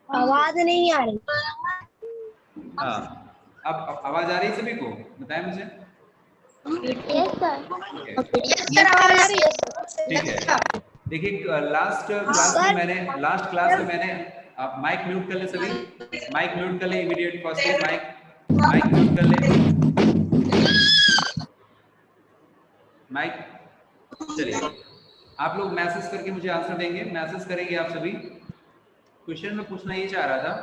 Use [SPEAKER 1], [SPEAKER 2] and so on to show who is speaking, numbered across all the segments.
[SPEAKER 1] आवाज नहीं आ रही।
[SPEAKER 2] हाँ, अब आवाज आ रही है सभी को? बताएं मुझे।
[SPEAKER 3] Yes sir.
[SPEAKER 2] ठीक है, देखिए लास्ट क्लास में मैंने आप माइक म्यूट कर ले सभी, माइक म्यूट कर ले इमीडिएट फर्स्टली, माइक म्यूट कर ले, माइक। चलिए आप लोग मैसेज करके मुझे आंसर देंगे, मैसेज करेंगे आप सभी। क्वेश्चन में पूछना ये चाह रहा था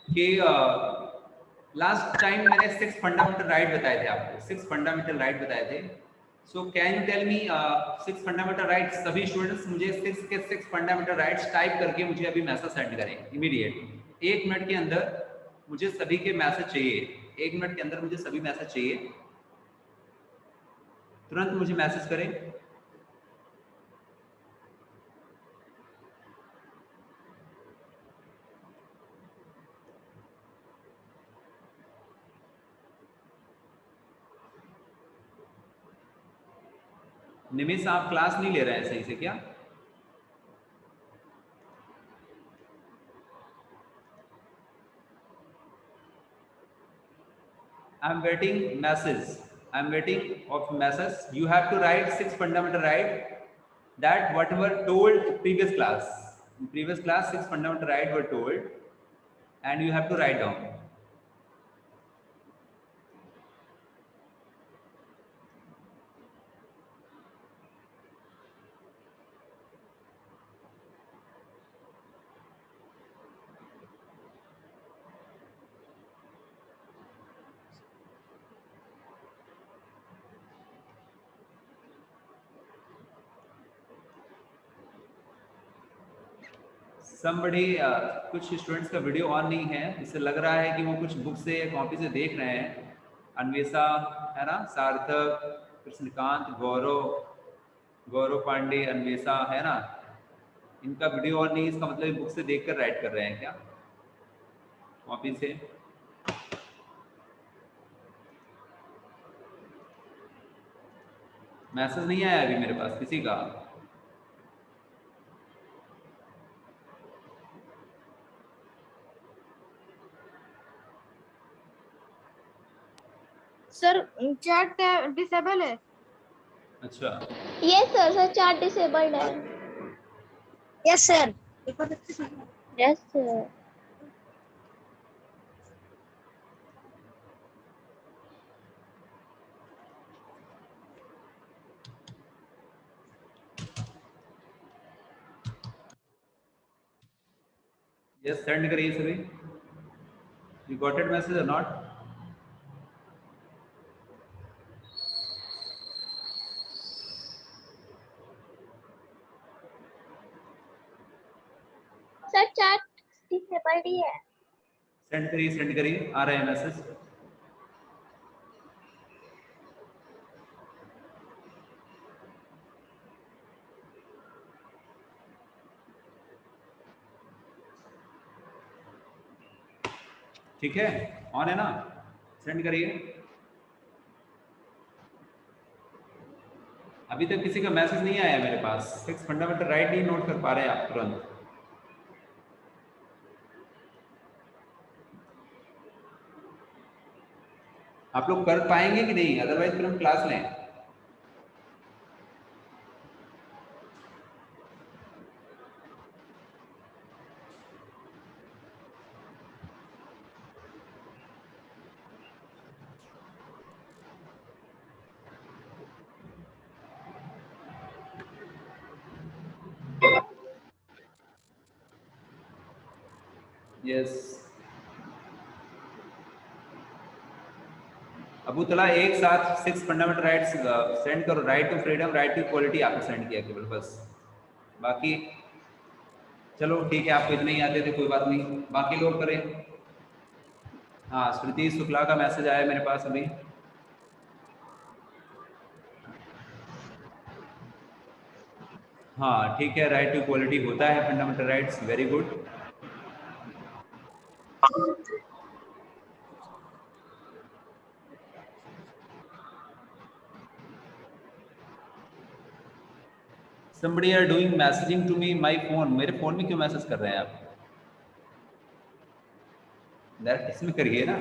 [SPEAKER 2] कि लास्ट टाइम मैंने 6 फंडामेंटल राइट बताए थे आपको, 6 फंडामेंटल राइट बताए थे। So can you tell me 6 fundamental rights? सभी स्टूडेंट्स मुझे 6 फंडामेंटल राइट्स टाइप करके मुझे अभी मैसेज सेंड करें इमीडिएट। 1 मिनट के अंदर मुझे सभी के मैसेज चाहिए, 1 मिनट के अंदर मुझे सभी मैसेज चाहिए, तुरंत मुझे मैसेज करें। निमिष आप क्लास नहीं ले रहे हैं सही से क्या? I'm waiting message. I'm waiting of message. You have to write 6 fundamental right that whatever told previous class. In previous class 6 fundamental right were told and you have to write down. Somebody कुछ students का video on नहीं है, इससे लग रहा है कि वो कुछ बुक से या कॉपी से देख रहे हैं। अन्वेषा है ना, सार्थक, कृष्णकांत, गौरव पांडे, अन्वेषा है ना, इनका वीडियो ऑन नहीं, इसका मतलब बुक से देखकर राइट कर रहे हैं क्या, कॉपी से? मैसेज नहीं आया अभी मेरे पास किसी का।
[SPEAKER 1] सर चैट डिसेबल है।
[SPEAKER 2] अच्छा,
[SPEAKER 3] yes sir, sir chat disabled है।
[SPEAKER 1] Yes sir.
[SPEAKER 3] Yes sir.
[SPEAKER 2] Yes send करिए सभी। यू गॉट इट मैसेज और नॉट?
[SPEAKER 3] सर चैट डिसेबल्ड ही है।
[SPEAKER 2] सेंड करिए, आ रहे हैं मैसेज। ठीक है, ऑन है ना? सेंड करिए। अभी तक किसी का मैसेज नहीं आया मेरे पास। 6 फंडामेंटल राइट नहीं नोट कर पा रहे हैं आप तुरंत। आप लोग कर पाएंगे कि नहीं? अदरवाइज फिर हम क्लास लें। यस अबू तला, एक साथ 6 फंडामेंटल राइट्स सेंड करो। Right to freedom, right to equality आपने सेंड किया केवल, बस। बाकी चलो ठीक है, आपको इतने ही आते थे, कोई बात नहीं, बाकी लोग करें। हाँ, स्मृति शुक्ला का मैसेज आया मेरे पास अभी। हाँ ठीक है, राइट टू इक्वालिटी होता है fundamental rights, very good. Somebody are doing messaging to me my phone। मेरे फोन में क्यों मैसेज कर रहे हैं आप? डायरेक्ट इसमें करिए ना,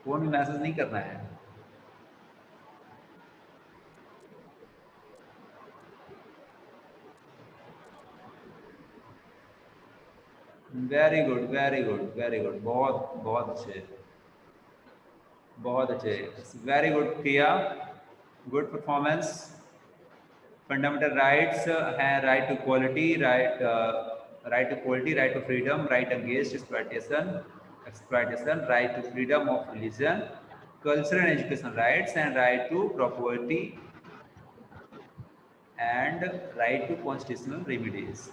[SPEAKER 2] फोन में मैसेज नहीं करना है। Very good very good very good, बहुत बहुत अच्छे, बहुत अच्छे, very good Priya, good performance. Fundamental rights हैं right to quality, right to quality, right to freedom, right against exploitation, right to freedom of religion, cultural and education rights, and right to property and right to constitutional remedies.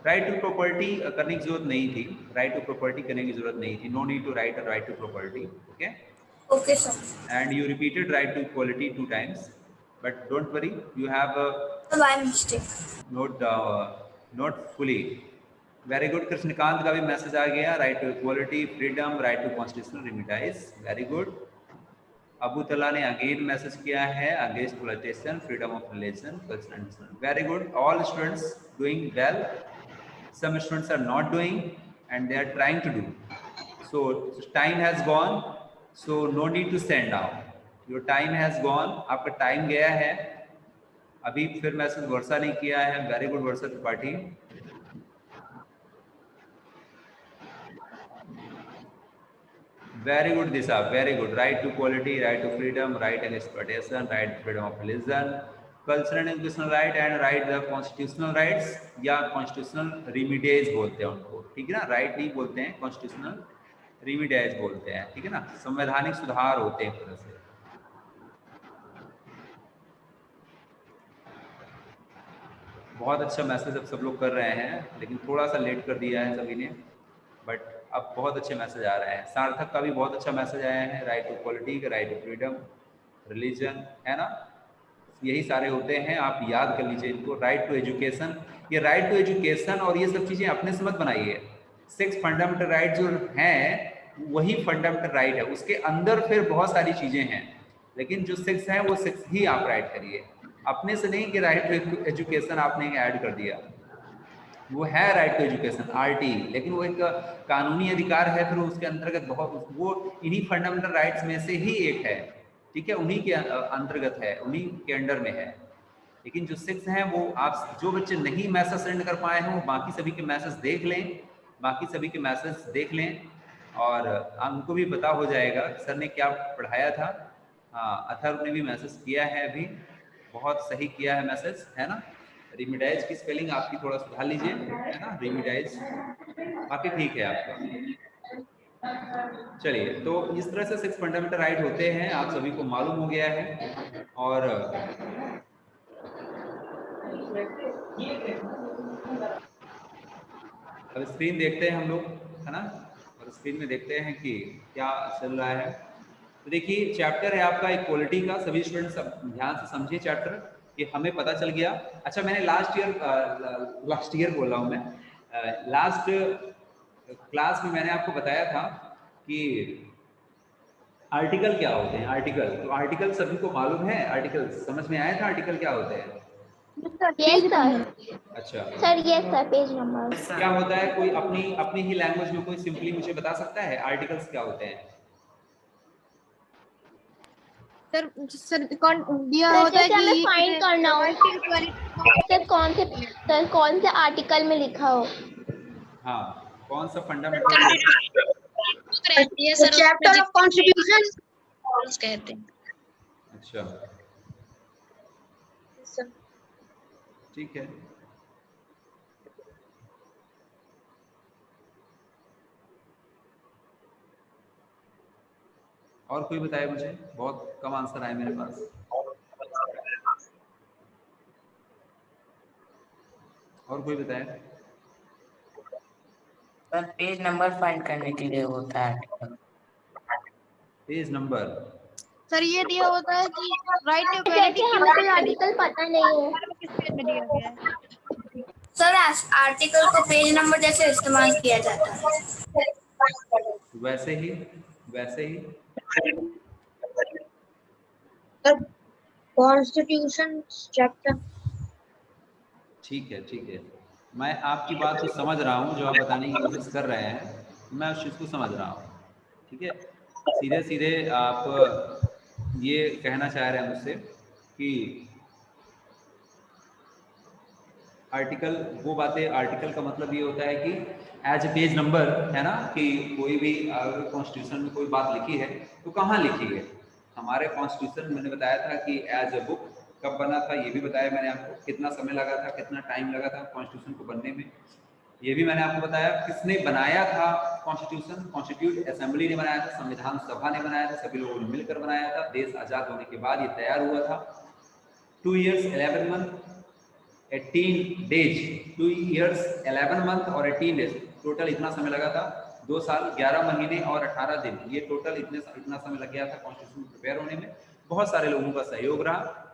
[SPEAKER 2] Right to property करने की जरूरत नहीं थी, right to property करने की जरूरत नहीं थी, no need to write right to property, okay.
[SPEAKER 1] Okay, sir.
[SPEAKER 2] And you repeated right to equality 2 times, but don't worry, you have
[SPEAKER 1] By mistake.
[SPEAKER 2] not fully. Very good. Krishnakant का भी message आ गया, right to equality, freedom, right to constitutional remedies, very good. Abu Tala ने again message किया है, against exploitation, freedom of religion, culture and, very good, all students doing well, some students are not doing and they are trying to do, so time has gone, so no need to stand down, your time has gone, आपका time गया है। अभी फिर message Varsha ने किया है, very good Varsha Tripathi, very good Disha, very good, right to quality, right to freedom, right and exploitation, right to freedom of religion, cultural and educational right, and right the constitutional rights, या constitutional remedies बोलते हैं उनको, ठीक है ना, right नहीं बोलते हैं, कॉन्स्टिट्यूशनल रिमिडेज बोलते हैं, ठीक है ना, संवैधानिक सुधार होते हैं एक तरह से। बहुत अच्छा मैसेज अब सब लोग कर रहे हैं, लेकिन थोड़ा सा लेट कर दिया है सभी ने, बट अब बहुत अच्छे मैसेज आ रहे हैं। सार्थक का भी बहुत अच्छा मैसेज आया है, right to quality, right to freedom, religion, है ना, यही सारे होते हैं, आप याद कर लीजिए इनको। राइट टू एजुकेशन, ये राइट टू एजुकेशन और ये सब चीज़ें अपने से मत बनाइए, 6 फंडामेंटल राइट जो हैं वही फंडामेंटल राइट है, उसके अंदर फिर बहुत सारी चीज़ें हैं, लेकिन जो 6 हैं वो 6 ही आप राइट करिए, अपने से नहीं कि राइट टू एजुकेशन आपने ऐड कर दिया, वो है राइट टू एजुकेशन आरटी, लेकिन वो एक कानूनी अधिकार है, फिर उसके अंतर्गत बहुत, वो इन्हीं फंडामेंटल राइट्स में से ही एक है, ठीक है, उन्हीं के अंतर्गत है, उन्हीं के अंडर में है। लेकिन जो 6 हैं वो आप, जो बच्चे नहीं मैसेज सेंड कर पाए हैं वो बाकी सभी के मैसेज देख लें, बाकी सभी के मैसेज देख लें, और उनको भी पता हो जाएगा सर ने क्या पढ़ाया था। हाँ, अथर्व ने भी मैसेज किया है अभी, बहुत सही किया है मैसेज, है ना। रिमिडाइज की स्पेलिंग आपकी थोड़ा सुधार लीजिए, है ना, रिमिडाइज, बाकी ठीक है आपका। चलिए, तो इस तरह से 6 फंडामेंटल राइट होते हैं, आप सभी को मालूम हो गया है। और अब स्क्रीन देखते हैं हम लोग, है ना, और स्क्रीन में देखते हैं कि क्या चल रहा है। तो देखिए, चैप्टर है आपका इक्वालिटी का, सभी स्टूडेंट सब ध्यान से समझिए चैप्टर, कि हमें पता चल गया। अच्छा, मैंने लास्ट ईयर बोल रहा हूँ मैं, लास्ट क्लास में मैंने आपको बताया था कि आर्टिकल क्या होते हैं, आर्टिकल, तो आर्टिकल सभी को मालूम है, आर्टिकल समझ में आया था, आर्टिकल क्या होते हैं?
[SPEAKER 3] Yes sir.
[SPEAKER 2] अच्छा
[SPEAKER 3] sir yes sir, page number.
[SPEAKER 2] क्या होता है, कोई अपनी अपनी ही लैंग्वेज में कोई सिंपली मुझे बता सकता है आर्टिकल्स क्या होते हैं?
[SPEAKER 1] सर कौन दिया
[SPEAKER 3] सर
[SPEAKER 1] होता है
[SPEAKER 3] जैसे हमें
[SPEAKER 1] कि
[SPEAKER 3] फाइंड करना हो, सर कौन से आर्टिकल में लिखा हो।
[SPEAKER 2] हाँ, कौन सा फंडामेंटल,
[SPEAKER 1] ये सर चैप्टर ऑफ कॉन्स्टिट्यूशन कहते हैं।
[SPEAKER 2] अच्छा ठीक है। और कोई बताए मुझे, बहुत कम आंसर आए मेरे पास। और कोई बताए?
[SPEAKER 4] सर पेज नंबर फाइंड करने के लिए होता है आर्टिकल।
[SPEAKER 2] पेज नंबर,
[SPEAKER 1] सर ये दिया होता है कि राइट टू
[SPEAKER 3] जैसे हमें कोई आर्टिकल पता नहीं है,
[SPEAKER 1] किस पेज में दिया गया है।
[SPEAKER 5] सर आर्टिकल को पेज नंबर जैसे इस्तेमाल किया जाता है,
[SPEAKER 2] वैसे ही, वैसे ही।
[SPEAKER 1] कॉन्स्टिट्यूशन चैप्टर,
[SPEAKER 2] ठीक है, ठीक है। मैं आपकी बात को समझ रहा हूँ, जो आप बताने की कोशिश कर रहे हैं, मैं उस चीज़ को समझ रहा हूँ। ठीक है, सीधे सीधे आप ये कहना चाह रहे हैं मुझसे कि आर्टिकल, वो बातें, आर्टिकल का मतलब ये होता है कि एज ए पेज नंबर, है ना, कि कोई भी अगर कॉन्स्टिट्यूशन में कोई बात लिखी है तो कहाँ लिखी है। हमारे कॉन्स्टिट्यूशन मैंने बताया था कि एज ए बुक कब बना था, ये भी बताया मैंने आपको, कितना समय लगा था, कितना टाइम लगा था कॉन्स्टिट्यूशन को बनने में, ये भी मैंने आपको बताया। किसने बनाया था कॉन्स्टिट्यूशन, कॉन्स्टिट्यूट असेंबली ने बनाया था, संविधान सभा ने बनाया था, सभी लोगों ने मिलकर बनाया था। देश आज़ाद होने के बाद ये तैयार हुआ था। 2 years 11 month 18 days, 2 years 11 month और 18 days, टोटल इतना समय लगा था। 2 साल 11 महीने और 18 दिन, ये टोटल इतना समय लग गया था कॉन्स्टिट्यूशन प्रिपेयर होने में। बहुत सारे लोगों का सहयोग रहा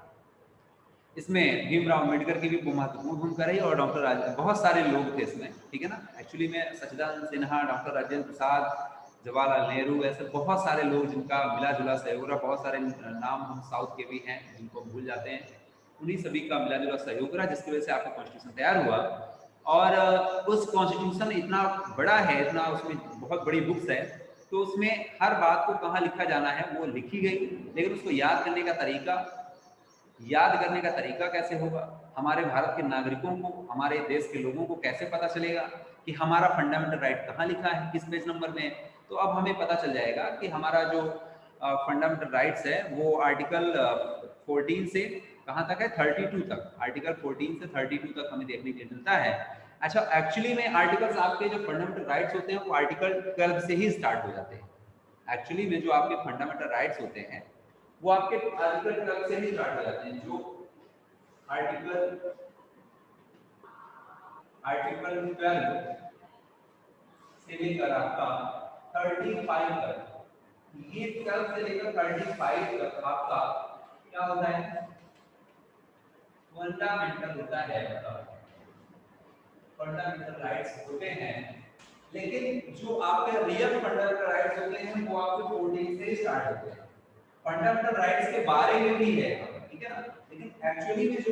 [SPEAKER 2] इसमें, भीमराव अम्बेडकर की भी महत्वपूर्ण भूमिका रही और डॉक्टर राजेंद्र, बहुत सारे लोग थे इसमें, ठीक है ना। एक्चुअली में सच्चिदानंद सिन्हा, डॉक्टर राजेंद्र प्रसाद, जवाहरलाल नेहरू, ऐसे बहुत सारे लोग जिनका मिला जुला सहयोग रहा। बहुत सारे नाम हम साउथ के भी हैं जिनको भूल जाते हैं, उन्हीं सभी का मिला जुला सहयोग रहा, जिसकी वजह से आपका कॉन्स्टिट्यूशन तैयार हुआ। और उस कॉन्स्टिट्यूशन इतना बड़ा है, इतना उसमें बहुत बड़ी बुक्स है, तो उसमें हर बात को कहाँ लिखा जाना है वो लिखी गई, लेकिन उसको याद करने का तरीका कैसे होगा, हमारे भारत के नागरिकों को, हमारे देश के लोगों को कैसे पता चलेगा कि हमारा फंडामेंटल राइट कहाँ लिखा है, किस पेज नंबर में। तो अब हमें पता चल जाएगा कि हमारा जो फंडामेंटल राइट्स है वो आर्टिकल 14 से कहाँ तक है, 32 तक। आर्टिकल 14 से 32 तक हमें देखने के लिए मिलता है। अच्छा, एक्चुअली में आर्टिकल्स, आपके जो फंडामेंटल राइट्स होते हैं वो आर्टिकल 12 से ही स्टार्ट हो जाते हैं। एक्चुअली में जो आपके फंडामेंटल राइट्स होते हैं वो आपके आर्टिकल 12 से ही स्टार्ट हो जाते हैं। जो आर्टिकल 12 से लेकर आपका 35 तक, ये 12 से लेकर 35 तक आपका क्या होता है, फंडामेंटल होता है, फंडामेंटल राइट्स होते हैं। लेकिन जो आपके रियल फंडामेंटल राइट्स होते हैं वो आपके 14 से स्टार्ट होते हैं। फंडामेंटल राइट्स के बारे में भी है, ठीक है ना, लेकिन एक्चुअली में जो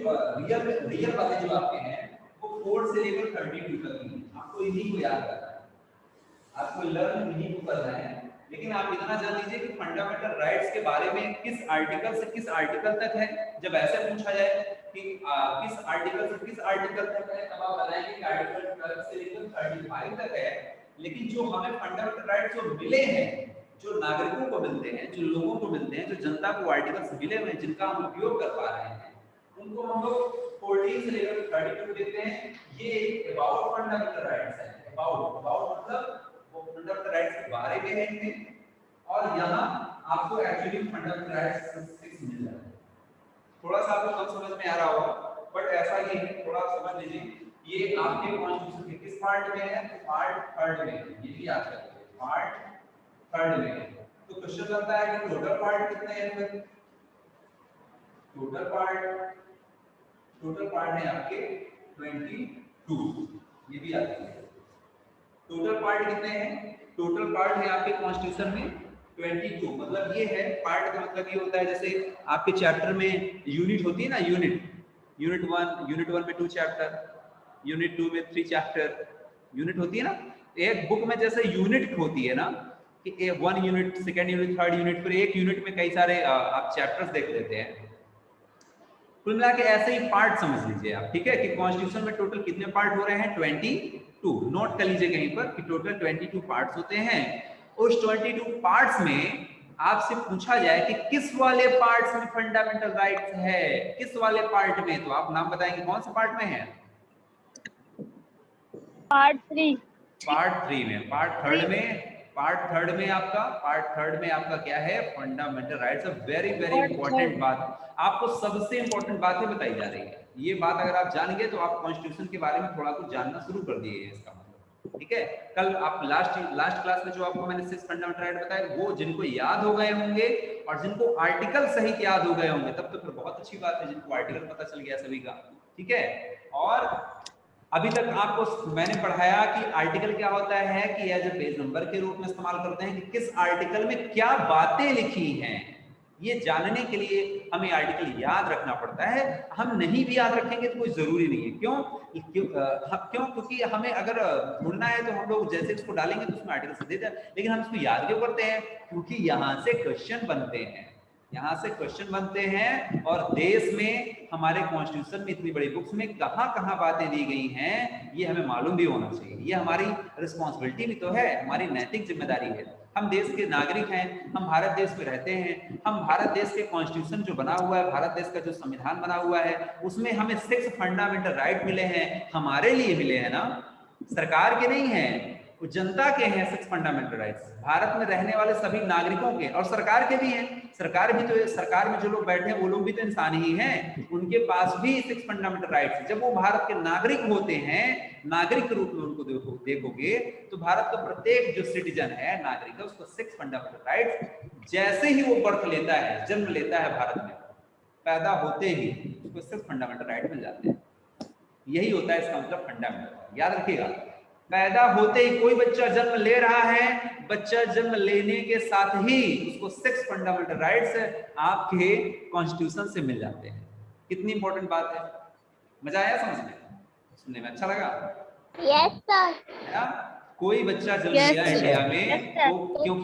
[SPEAKER 2] रियल बातें जो आपके हैं वो 4 से लेकर 32 तक की हैं। आपको इन्हीं को याद करना है, आपको लर्न इन्हीं को करना है। लेकिन आप इतना जान लीजिए कि फंडामेंटल राइट्स के बारे में किस आर्टिकल से किस आर्टिकल तक है। जब ऐसे पूछा जाए कि किस आर्टिकल से किस आर्टिकल तक है, तब आप बताएंगे कि आर्टिकल 12 से लेकर 35 तक है। लेकिन जो हमें फंडामेंटल राइट्स जो मिले हैं, जो नागरिकों को मिलते हैं, जो लोगों को मिलते हैं, जो जनता को आर्टिकल्स मिले हुए हैं, जिनका हम उपयोग कर पा रहे हैं, उनको हम लोग 14 से लेकर 32 देते हैं। ये अबाउट फंडामेंटल राइट्स है। अबाउट मतलब वो फंडामेंटल राइट्स के बारे में है, और यहाँ आपको एक्चुअली फंडामेंटल राइट्स 6 मिल जाता है। थोड़ा सा आपको कम समझ में आ रहा होगा, बट ऐसा ही है, थोड़ा समझ लीजिए। ये आपके कॉन्स्टिट्यूशन के किस पार्ट में है, पार्ट 3 में, ये भी याद रखिए, पार्ट 3 में। तो क्वेश्चन बनता है कि टोटल पार्ट कितने हैं, फिर टोटल पार्ट है आपके 22, ये भी याद रखिए। टोटल पार्ट कितने हैं, टोटल पार्ट है आपके कॉन्स्टिट्यूशन में 22। मतलब ये है, पार्ट का मतलब ये होता है, जैसे आपके चैप्टर में यूनिट होती है ना, यूनिट 1 में 2 चैप्टर, यूनिट 2 में 3 चैप्टर, यूनिट होती है ना। एक बुक में जैसे यूनिट होती है ना, कि 1 unit, 2nd unit, 3rd unit, फिर एक यूनिट में कई सारे आप चैप्टर्स देख लेते हैं। कुल मिला के ऐसे ही पार्ट समझ लीजिए आप, ठीक है, कि कॉन्स्टिट्यूशन में टोटल कितने पार्ट हो रहे हैं, 22। नोट कर लीजिए कहीं पर कि टोटल 22 पार्ट्स होते हैं। उस 22 पार्ट्स में आपसे पूछा जाए कि किस वाले पार्ट्स में फंडामेंटल राइट्स है, किस वाले पार्ट में, तो आप नाम बताएंगे कौन से पार्ट में है।
[SPEAKER 3] पार्ट 3
[SPEAKER 2] में, पार्ट थर्ड में आपका क्या है, फंडामेंटल राइट्स। वेरी इंपॉर्टेंट बात, आपको सबसे इंपॉर्टेंट बातें बताई जा रही है। ये बात अगर आप जान गए तो आप कॉन्स्टिट्यूशन के बारे में थोड़ा कुछ जानना शुरू कर दिए हैं, इसका मतलब, ठीक है। कल आप लास्ट क्लास में जो आपको मैंने 6 फंडामेंटल राइट बताया, वो जिनको याद हो गए होंगे और जिनको आर्टिकल सहित याद हो गए होंगे, तब तो फिर बहुत अच्छी बात है, जिनको आर्टिकल पता चल गया सभी का, ठीक है। और अभी तक आपको मैंने पढ़ाया कि आर्टिकल क्या होता है, कि एज ए पेज नंबर के रूप में इस्तेमाल करते हैं, कि किस आर्टिकल में क्या बातें लिखी हैं, ये जानने के लिए हमें आर्टिकल याद रखना पड़ता है। हम नहीं भी याद रखेंगे तो कोई जरूरी नहीं है। क्यों? क्योंकि हमें अगर ढूंढना है तो हम लोग जैसे इसको डालेंगे तो उसमें आर्टिकल से देते हैं, लेकिन हम इसको याद क्यों करते हैं? क्योंकि यहाँ से क्वेश्चन बनते हैं, यहाँ से क्वेश्चन बनते हैं। और देश में हमारे कॉन्स्टिट्यूशन में इतनी बड़ी बुक्स में कहाँ कहाँ बातें दी गई हैं ये हमें मालूम भी होना चाहिए। ये हमारी रिस्पॉन्सिबिलिटी भी तो है, हमारी नैतिक जिम्मेदारी है। हम देश के नागरिक हैं, हम भारत देश में रहते हैं। हम भारत देश के कॉन्स्टिट्यूशन जो बना हुआ है, भारत देश का जो संविधान बना हुआ है, उसमें हमें 6 फंडामेंटल राइट मिले हैं, हमारे लिए मिले हैं ना, सरकार के नहीं है, वो जनता के हैं 6 फंडामेंटल राइट्स, भारत में रहने वाले सभी नागरिकों के और सरकार के भी हैं। सरकार भी तो, सरकार में जो लोग बैठे हैं वो लोग भी तो इंसान ही हैं, उनके पास भी 6 फंडामेंटल राइट्स है। जब वो भारत के नागरिक होते हैं, नागरिक के रूप में उनको देखोगे तो भारत का प्रत्येक जो सिटीजन है, नागरिक है, उसको 6 फंडामेंटल राइट्स जैसे ही वो बर्थ लेता है, जन्म लेता है भारत में, पैदा होते ही उसको 6 फंडामेंटल राइट मिल जाते हैं। यही होता है इसका मतलब फंडामेंटल। याद रखिएगा, पैदा होते ही कोई बच्चा जन्म ले रहा है, बच्चा जन्म लेने के साथ ही उसको 6 फंडामेंटल राइट्स आपके कॉन्स्टिट्यूशन से मिल जाते हैं। कितनी इंपॉर्टेंट बात है। मजा आया समझ में, सुनने में अच्छा लगा?
[SPEAKER 3] Yes sir.
[SPEAKER 2] है ना? कोई बच्चा जन्म लिया इंडिया में तो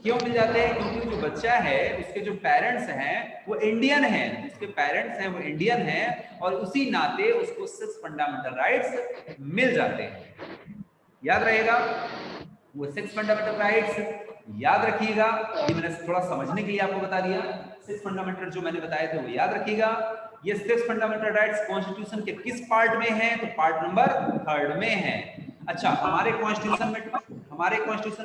[SPEAKER 2] क्यों मिल जाते हैं? क्योंकि जो बच्चा है उसके जो पेरेंट्स हैं वो इंडियन हैं, उसके पेरेंट्स हैं वो इंडियन हैं, और उसी नाते उसको 6 फंडामेंटल राइट्स मिल जाते हैं। याद रहेगा वो 6 फंडामेंटल राइट्स, याद रखिएगा। ये मैंने थोड़ा समझने के लिए आपको बता दिया। 6 फंडामेंटल जो मैंने बताए थे वो याद रखिएगा। ये 6 फंडामेंटल राइट्स कॉन्स्टिट्यूशन के किस पार्ट में है? तो पार्ट नंबर 3 में है। अच्छा, हमारे कॉन्स्टिट्यूशन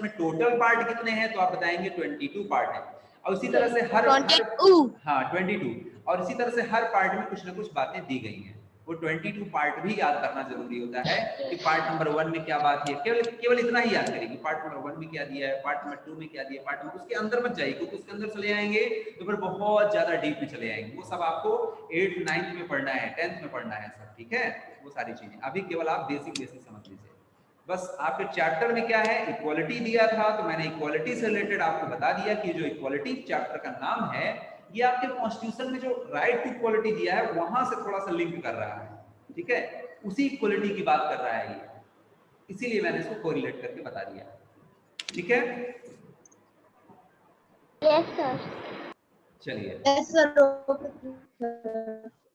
[SPEAKER 2] में टोटल पार्ट कितने हैं? तो आप बताएंगे 22 पार्ट है। और इसी तरह से हर 22, और इसी तरह से हर पार्ट में कुछ ना कुछ बातें दी गई हैं। वो 22 पार्ट भी याद करना जरूरी होता है कि पार्ट नंबर 1 में क्या बात है। केवल इतना ही याद करेंगे, पार्ट नंबर 1 में क्या दिया है, पार्ट नंबर 2 में क्या दिया है, पार्ट नंबर, उसके अंदर मत जाइए, क्योंकि उसके अंदर चले जाएंगे तो फिर बहुत ज्यादा डीप में चले जाएंगे। वो सब आपको 8th 9th में पढ़ना है, 10th में पढ़ना है सब, ठीक है? वो सारी चीजें अभी केवल आप बेसिक समझ लीजिए। बस आपके चैप्टर में क्या है, इक्वालिटी दिया था, तो मैंने इक्वालिटी से रिलेटेड आपको बता दिया कि जो इक्वालिटी चैप्टर का नाम है, ये आपके कॉन्स्टिट्यूशन में जो राइट टू इक्वालिटी दिया है वहां से थोड़ा सा लिंक कर रहा है, ठीक है? उसी इक्वालिटी की बात कर रहा है ये, इसीलिए मैंने इसको कोरिलेट करके बता दिया, ठीक है?
[SPEAKER 3] Yes sir.
[SPEAKER 2] चलिए
[SPEAKER 1] यस सर।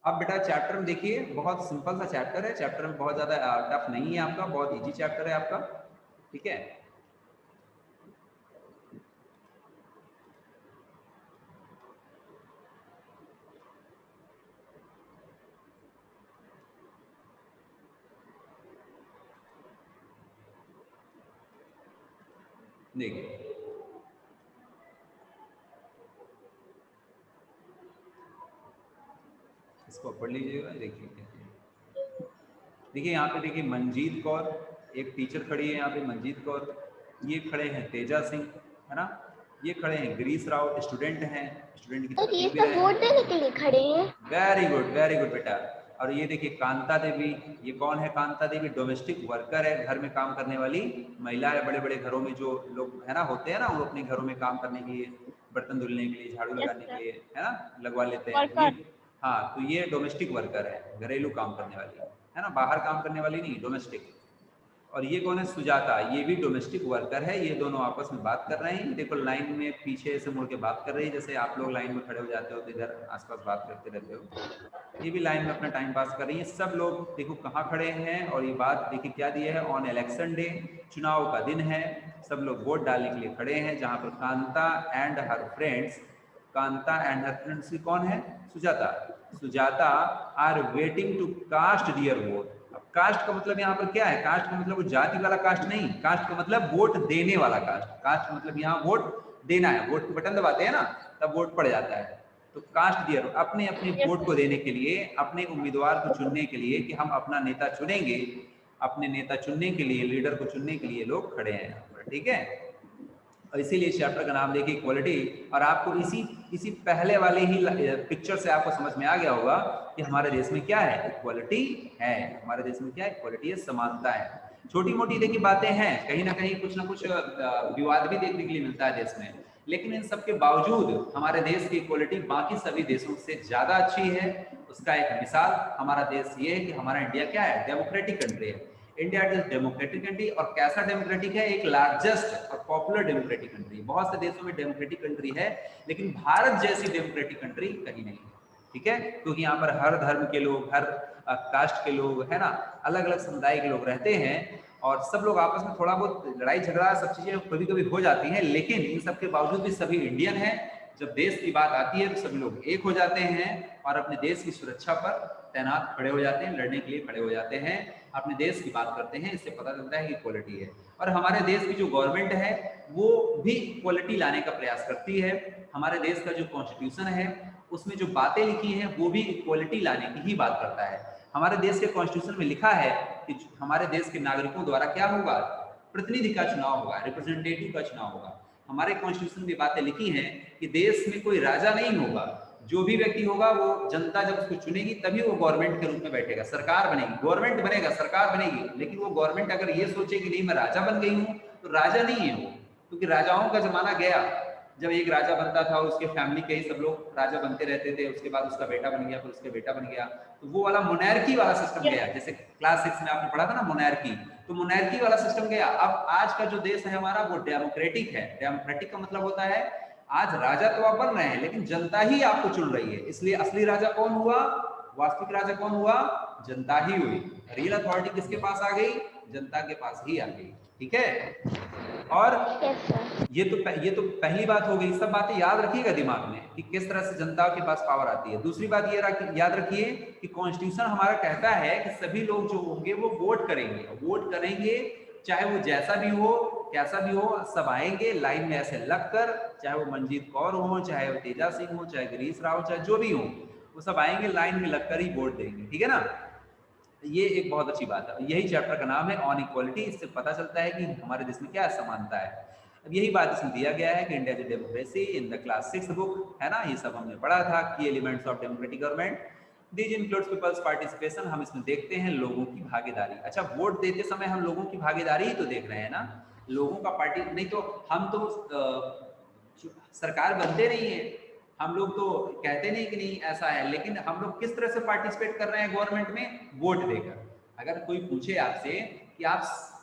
[SPEAKER 2] अब बेटा चैप्टर में देखिए, बहुत सिंपल सा चैप्टर है, चैप्टर में बहुत ज्यादा टफ नहीं है आपका, बहुत इजी चैप्टर है आपका, ठीक है? देखिए इसको पढ़ लीजिएगा। देखिए यहाँ पे देखिए मंजीत कौर, एक टीचर खड़ी है यहाँ पे, मंजीत कौर। ये खड़े हैं तेजा सिंह, है ना? ये खड़े हैं गिरीश राव, स्टूडेंट हैं, स्टूडेंट की
[SPEAKER 3] ये सब वोट देने के लिए खड़े हैं।
[SPEAKER 2] वेरी गुड बेटा। और ये देखिए कांता देवी, ये कौन है? कांता देवी डोमेस्टिक वर्कर है, घर में काम करने वाली महिला है। बड़े बड़े घरों में जो लोग है ना होते हैं ना, वो अपने घरों में काम करने के लिए, बर्तन धुलने के लिए, झाड़ू लगाने के लिए, है ना, लगवा लेते हैं। हाँ, तो ये डोमेस्टिक वर्कर है, घरेलू काम करने वाली है ना, बाहर काम करने वाली नहीं, डोमेस्टिक। और ये कौन है? सुजाता, ये भी डोमेस्टिक वर्कर है। ये दोनों आपस में बात कर रहे हैं। देखो लाइन में पीछे से मुड़ के बात कर रही है, जैसे आप लोग लाइन में खड़े हो जाते हो तो इधर आसपास बात करते रहते हो। ये भी लाइन में अपना टाइम पास कर रही है। सब लोग देखो कहाँ खड़े हैं, और ये बात देखिए क्या दिया है, ऑन इलेक्शन डे, चुनाव का दिन है, सब लोग वोट डालने के लिए खड़े हैं। जहाँ पर Kanta and her friends, Kanta and her friends की कौन है? Sujata are waiting to cast their vote. अब कास्ट का मतलब यहाँ पर क्या है? कास्ट का मतलब वो जाति वाला कास्ट नहीं, कास्ट का मतलब वोट देने वाला कास्ट। कास्ट मतलब यहाँ वोट देना है, वोट को बटन दबाते हैं ना तब वोट पड़ जाता है। तो कास्ट दियर, अपने अपने वोट को देने के लिए, अपने उम्मीदवार को चुनने के लिए कि हम अपना नेता चुनेंगे, अपने नेता चुनने के लिए, लीडर को चुनने के लिए लोग खड़े हैं, ठीक है? और इसीलिए इस चैप्टर का नाम देखिए इक्वालिटी। और आपको इसी पहले वाले ही पिक्चर से आपको समझ में आ गया होगा कि हमारे देश में क्या है? इक्वालिटी है। हमारे देश में क्या है? इक्वालिटी है, समानता है। छोटी मोटी देखिए बातें हैं, कहीं ना कहीं कुछ ना कुछ विवाद भी देखने के लिए मिलता है देश में, लेकिन इन सब के बावजूद हमारे देश की इक्वलिटी बाकी सभी देशों से ज़्यादा अच्छी है। उसका एक मिसाल हमारा देश ये है कि हमारा इंडिया क्या है, डेमोक्रेटिक कंट्री है। इंडिया इज डेमोक्रेटिक कंट्री, और कैसा डेमोक्रेटिक है, एक लार्जेस्ट और पॉपुलर डेमोक्रेटिक कंट्री। बहुत से देशों में डेमोक्रेटिक कंट्री है, लेकिन भारत जैसी डेमोक्रेटिक कंट्री कहीं नहीं है, ठीक है, क्योंकि यहाँ पर हर धर्म के लोग, हर कास्ट के लोग, है ना, अलग अलग समुदाय के लोग रहते हैं, और सब लोग आपस में थोड़ा बहुत लड़ाई झगड़ा सब चीजें कभी कभी हो जाती हैं, लेकिन इन सब के बावजूद भी सभी इंडियन हैं। जब देश की बात आती है तो सभी लोग एक हो जाते हैं और अपने देश की सुरक्षा पर तैनात खड़े हो जाते हैं, लड़ने के लिए खड़े हो जाते हैं, अपने देश की बात करते हैं। इससे पता चलता है कि इक्वलिटी है। और हमारे देश की जो गवर्नमेंट है वो भी इक्वलिटी लाने का प्रयास करती है। हमारे देश का जो कॉन्स्टिट्यूशन है उसमें जो बातें लिखी हैं वो भी इक्वलिटी लाने की ही बात करता है। हमारे देश के कॉन्स्टिट्यूशन में लिखा है कि हमारे देश के नागरिकों द्वारा क्या होगा, प्रतिनिधि का चुनाव होगा, रिप्रेजेंटेटिव का चुनाव होगा। हमारे कॉन्स्टिट्यूशन में बातें लिखी हैं कि देश में कोई राजा नहीं होगा, जो भी व्यक्ति होगा वो जनता जब उसको चुनेगी तभी वो गवर्नमेंट के रूप में बैठेगा, सरकार बनेगी, गवर्नमेंट बनेगा, सरकार बनेगी। लेकिन वो गवर्नमेंट अगर ये सोचे कि नहीं मैं राजा बन गई हूँ, तो राजा नहीं है वो, क्योंकि राजाओं का जमाना गया। जब एक राजा बनता था और उसके फैमिली के ही सब लोग राजा बनते रहते थे, उसके बाद उसका बेटा बन गया, फिर उसका बेटा बन गया, तो वो वाला मोनार्की वाला सिस्टम गया। जैसे क्लास 6 में आपने पढ़ा था ना मोनार्की, तो मोनार्की वाला सिस्टम गया। अब आज का जो देश है हमारा वो डेमोक्रेटिक है। डेमोक्रेटिक का मतलब होता है आज राजा तो आप बन रहे हैं लेकिन जनता ही आपको चुन रही है। इसलिए असली राजा कौन हुआ, वास्तविक राजा कौन हुआ, जनता ही हुई। रियल अथॉरिटी किसके पास आ गई, जनता के पास ही आ गई, ठीक है। और ये तो पहली बात हो गई। सब बातें याद रखिएगा दिमाग में कि किस तरह से जनता के पास पावर आती है। दूसरी बात ये याद रखिए कि कॉन्स्टिट्यूशन हमारा कहता है कि सभी लोग जो होंगे वो वोट करेंगे, चाहे वो जैसा भी हो, कैसा भी हो, सब आएंगे लाइन में ऐसे लगकर, चाहे वो मंजीत कौर हो, चाहे वो तेजा सिंह हो, चाहे गिरीश राव, चाहे जो भी हो, वो सब आएंगे लाइन में लगकर ही वोट देंगे, ठीक है ना। ये एक बहुत अच्छी बात है। यही चैप्टर का नाम है ऑन इक्वालिटी। इससे पता चलता है कि हमारे देश में क्या समानता है। अब यही बात इसमें दिया गया है कि India is democracy in the class 6 book, है ना, ये सब हमने पढ़ा था। की elements of democratic government, these includes peoples participation. हम इसमें देखते हैं लोगों की भागीदारी। अच्छा, वोट देते समय हम लोगों की भागीदारी ही तो देख रहे हैं ना, लोगों का पार्टी नहीं तो हम तो सरकार बनते नहीं है, हम लोग तो कहते नहीं कि नहीं ऐसा है, लेकिन हम लोग किस तरह से पार्टिसिपेट कर रहे हैं गवर्नमेंट में, वोट देकर। अगर कोई पूछे आपसे कि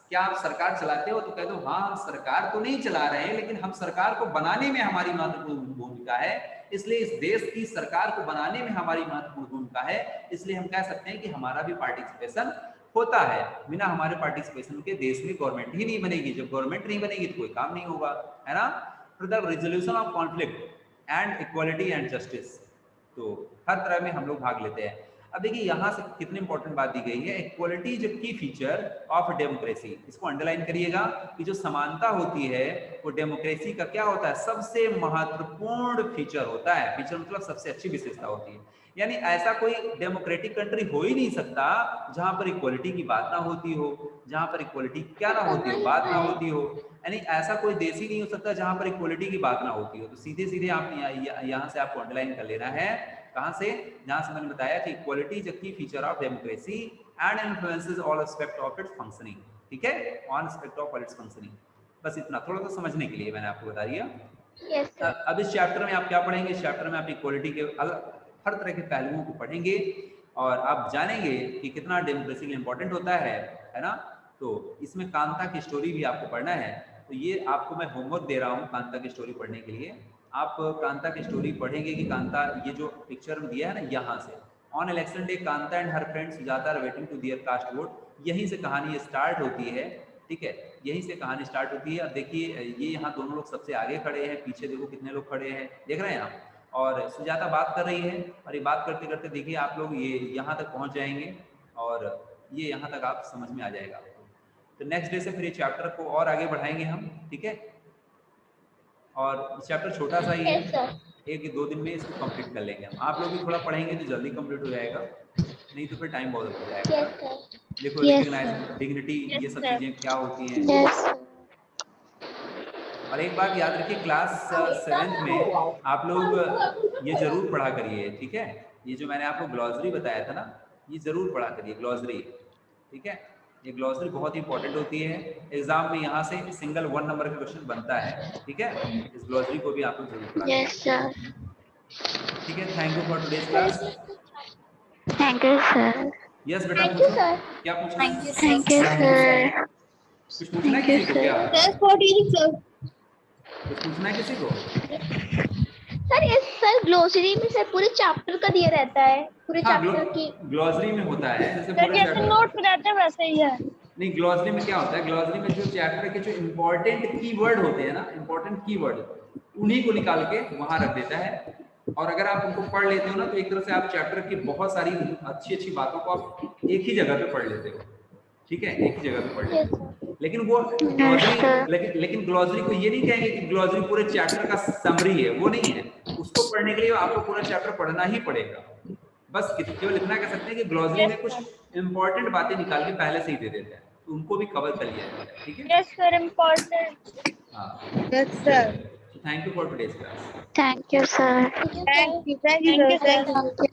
[SPEAKER 2] क्या आप सरकार चलाते हो, तो कह दो हाँ हम सरकार तो नहीं चला रहे हैं, लेकिन हम सरकार को बनाने में हमारी महत्वपूर्ण भूमिका है। इसलिए इस देश की सरकार को बनाने में हमारी महत्वपूर्ण भूमिका है। इसलिए हम कह सकते हैं कि हमारा भी पार्टिसिपेशन होता है। बिना हमारे पार्टिसिपेशन के देश में गवर्नमेंट ही नहीं बनेगी। जब गवर्नमेंट नहीं बनेगी तो कोई काम नहीं होगा, है ना। For the resolution of conflict and equality and justice, तो हर तरह में हम लोग भाग लेते हैं। अब देखिए यहाँ से कितनी इंपॉर्टेंट बात दी गई है, इक्वालिटी जो की फीचर ऑफ डेमोक्रेसी। इसको अंडरलाइन करिएगा कि जो समानता होती है वो डेमोक्रेसी का क्या होता है, सबसे महत्वपूर्ण फीचर होता है। फीचर मतलब सबसे अच्छी विशेषता होती है। यानी ऐसा कोई डेमोक्रेटिक कंट्री हो ही नहीं सकता जहां पर इक्वालिटी की बात ना होती हो, जहां पर इक्वालिटी क्या ना होती हो, बात ना होती हो। यानी ऐसा कोई देश ही नहीं हो सकता जहां पर इक्वालिटी की बात ना होती हो। तो सीधे सीधे आप यहाँ से आपको अंडरलाइन कर लेना है। कहां से, जहां से मैंने बताया कि इक्वालिटी इज अ की feature of democracy and influences all aspect of its functioning, ठीक है, on aspect of its functioning. बस इतना थोड़ा सा समझने के लिए मैंने आपको बता दिया। अब इस चैप्टर में आप क्या पढ़ेंगे, इस चैप्टर में आप इक्वालिटी के हर तरह के पहलुओं को पढ़ेंगे और आप जानेंगे कि कितना डेमोक्रेसी के लिए इंपॉर्टेंट होता है ना। तो इसमें कांता की स्टोरी भी आपको पढ़ना है। तो ये आपको मैं होमवर्क दे रहा हूँ कांता की स्टोरी पढ़ने के लिए। आप कांता की स्टोरी पढ़ेंगे कि कांता, ये जो पिक्चर में दिया है ना, यहाँ से on election day Kanta and her friend Sujata are waiting to their cast vote, यहीं से कहानी स्टार्ट होती है, ठीक है, यहीं से कहानी स्टार्ट होती है। अब देखिए ये यहाँ दोनों लोग सबसे आगे खड़े हैं, पीछे देखो कितने लोग खड़े हैं, देख रहे हैं आप। और सुजाता बात कर रही है और ये बात करते करते देखिए आप लोग ये यहाँ तक पहुँच जाएंगे और ये यहाँ तक आप समझ में आ जाएगा आपको। तो नेक्स्ट डे से फिर ये चैप्टर को और आगे बढ़ाएंगे हम, ठीक है। और चैप्टर छोटा सा ही है, 1-2 दिन में इसको कंप्लीट कर लेंगे हम। आप लोग भी थोड़ा पढ़ेंगे तो जल्दी कंप्लीट हो जाएगा, नहीं तो फिर टाइम बहुत लग जाएगा। देखो रिकॉग्नाइज, डिग्निटी, ये सब चीजें क्या होती हैं। और एक बात याद रखिए, क्लास 7th में आप लोग ये जरूर पढ़ा करिए, ठीक है। ये जो मैंने आपको ग्लॉसरी बताया था ना, ये जरूर पढ़ा करिए ग्लॉसरी, ठीक है। ये ग्लॉसरी बहुत इंपॉर्टेंट होती है, एग्जाम में यहाँ से सिंगल 1 नंबर का क्वेश्चन बनता है, ठीक है। इस ग्लॉसरी को भी आप लोग जरूर पढ़ा,
[SPEAKER 3] यस सर।
[SPEAKER 2] ठीक है। Thank you for today's class.
[SPEAKER 3] Thank you sir.
[SPEAKER 2] Yes बेटा,
[SPEAKER 3] थैंक यू
[SPEAKER 2] पूछो
[SPEAKER 3] सर।
[SPEAKER 2] क्या पूछना है,
[SPEAKER 5] thank you
[SPEAKER 3] thank you sir.
[SPEAKER 2] कुछ पूछना है किसी को क्या, कुछ पूछना है किसी को?
[SPEAKER 3] सर इस सर ग्लोसरी में सर पूरे चैप्टर का दिया रहता है, पूरे
[SPEAKER 2] हाँ,
[SPEAKER 3] चैप्टर की।
[SPEAKER 2] ग्लॉसरी में होता है जैसे पूरे चैप्टर
[SPEAKER 3] नोट में रहते हैं वैसे ही है।
[SPEAKER 2] नहीं, ग्लॉसरी में क्या होता है, ग्लॉसरी में जो चैप्टर के जो इंपॉर्टेंट कीवर्ड होते हैं ना, इंपॉर्टेंट कीवर्ड, उन्हीं को निकाल के वहां रख देता है। और अगर आप उनको पढ़ लेते हो ना, तो एक तरह से आप चैप्टर की बहुत सारी अच्छी अच्छी बातों को आप एक ही जगह पे पढ़ लेते हो, ठीक है, एक ही जगह पे पढ़ लेते हो। लेकिन वो ग्लॉसरी, लेकिन ग्लॉसरी को ये नहीं कहेंगे कि ग्लॉसरी पूरे चैप्टर का समरी है, वो नहीं है। उसको पढ़ने के लिए आपको पूरा चैप्टर पढ़ना ही पड़ेगा। बस केवल इतना कह सकते हैं कि ग्लॉसरी में कुछ इंपॉर्टेंट बातें निकाल के पहले से ही दे देते हैं, तो उनको भी कवर कर लिया जाएगा, ठीक है।
[SPEAKER 3] Yes sir, important.
[SPEAKER 2] हाँ,
[SPEAKER 1] yes sir.
[SPEAKER 2] Thank you for today's class.
[SPEAKER 3] Thank you sir.
[SPEAKER 1] Thank you sir.
[SPEAKER 3] Thank you.